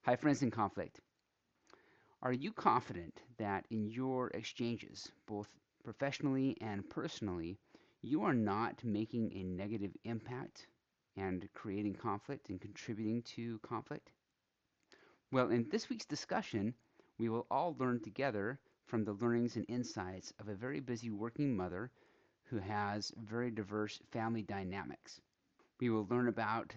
Hi, friends in conflict. Are you confident that in your exchanges, both professionally and personally, you are not making a negative impact and creating conflict and contributing to conflict? Well, in this week's discussion, we will all learn together from the learnings and insights of a very busy working mother who has very diverse family dynamics. We will learn about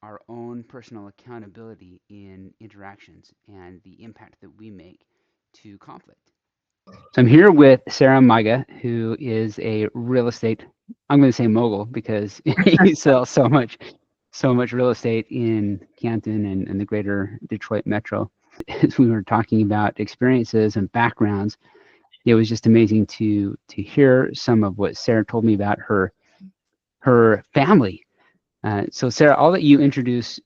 our own personal accountability in interactions and the impact that we make to conflict. So I'm here with Sarah Maiga, who is a real estate, I'm going to say mogul because he sells so much real estate in Canton and the greater Detroit metro. As we were talking about experiences and backgrounds, it was just amazing to hear some of what Sarah told me about her family. So Sarah, I'll let you introduce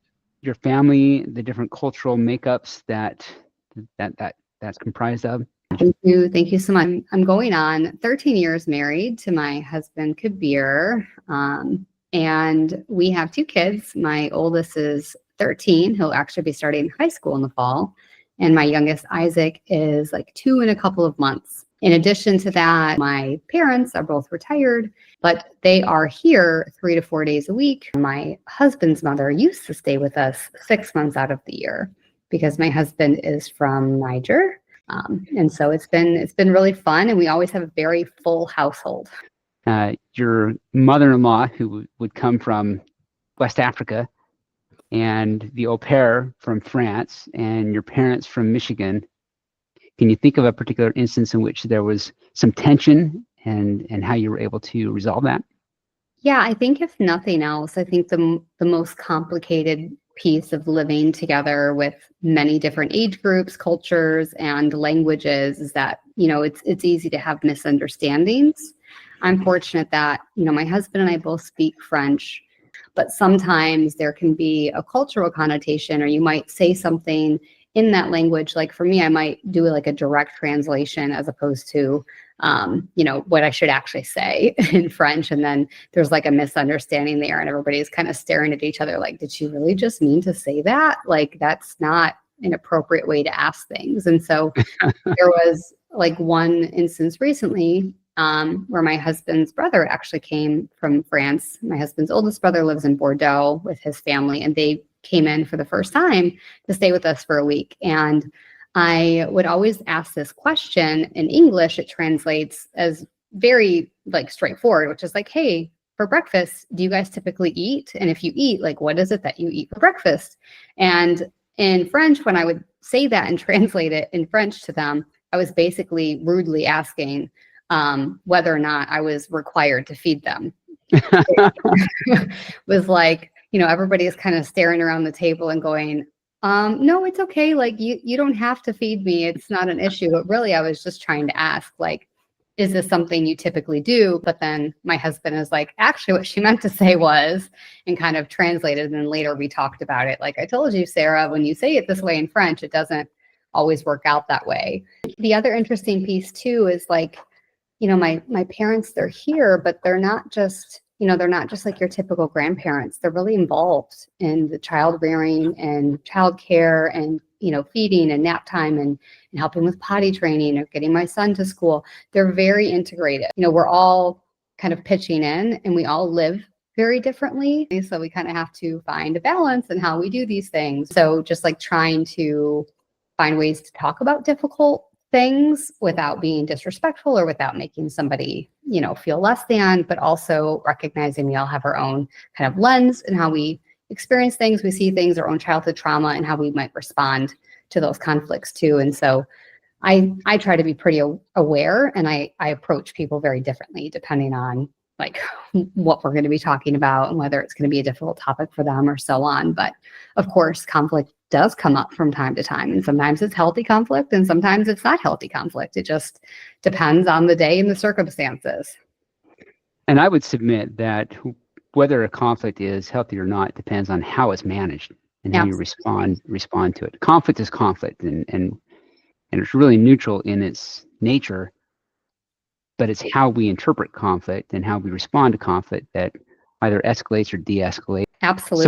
your family, the different cultural makeups that's comprised of. Thank you. Thank you so much. I'm going on 13 years married to my husband, Kabir. And we have two kids. My oldest is 13. He'll actually be starting high school in the fall. And my youngest, Isaac, is like 2 in a couple of months. In addition to that, my parents are both retired, but they are here 3 to 4 days a week. My husband's mother used to stay with us 6 months out of the year because my husband is from Niger. And so it's been really fun, and we always have a very full household. Your mother-in-law, who would come from West Africa, and the au pair from France, and your parents from Michigan. Can you think of a particular instance in which there was some tension and how you were able to resolve that? Yeah, I think if nothing else, I think the most complicated piece of living together with many different age groups, cultures, and languages is that, it's easy to have misunderstandings. I'm fortunate that, my husband and I both speak French, but sometimes there can be a cultural connotation, or you might say something in that language. Like for me, I might do like a direct translation as opposed to what I should actually say in French. And then there's like a misunderstanding there, and everybody's kind of staring at each other like, did she really just mean to say that? Like, that's not an appropriate way to ask things. And so there was like one instance recently where my husband's brother actually came from France. My husband's oldest brother lives in Bordeaux with his family, and they came in for the first time to stay with us for a week. And I would always ask this question in English. It translates as very like straightforward, which is like, hey, for breakfast, do you guys typically eat? And if you eat, like, what is it that you eat for breakfast? And in French, when I would say that and translate it in French to them, I was basically rudely asking whether or not I was required to feed them. It was like, everybody is kind of staring around the table and going, no, it's okay. Like you don't have to feed me. It's not an issue. But really, I was just trying to ask, like, is this something you typically do? But then my husband is like, actually, what she meant to say was, and kind of translated. And then later we talked about it. Like, I told you, Sarah, when you say it this way in French, it doesn't always work out that way. The other interesting piece too is like, my parents, they're here, but they're not just like your typical grandparents. They're really involved in the child rearing and childcare and, feeding and nap time and helping with potty training or getting my son to school. They're very integrated. We're all kind of pitching in, and we all live very differently. So we kind of have to find a balance in how we do these things. So just like trying to find ways to talk about difficult things without being disrespectful or without making somebody, feel less than, but also recognizing we all have our own kind of lens and how we experience things, we see things, our own childhood trauma, and how we might respond to those conflicts too. And so I try to be pretty aware, and I approach people very differently depending on like what we're going to be talking about and whether it's going to be a difficult topic for them or so on. But of course, conflict does come up from time to time, and sometimes it's healthy conflict and sometimes it's not healthy conflict. It just depends on the day and the circumstances. And I would submit that whether a conflict is healthy or not depends on how it's managed and how you respond to it. Conflict is conflict, and it's really neutral in its nature, but it's how we interpret conflict and how we respond to conflict that either escalates or de-escalates. Absolutely.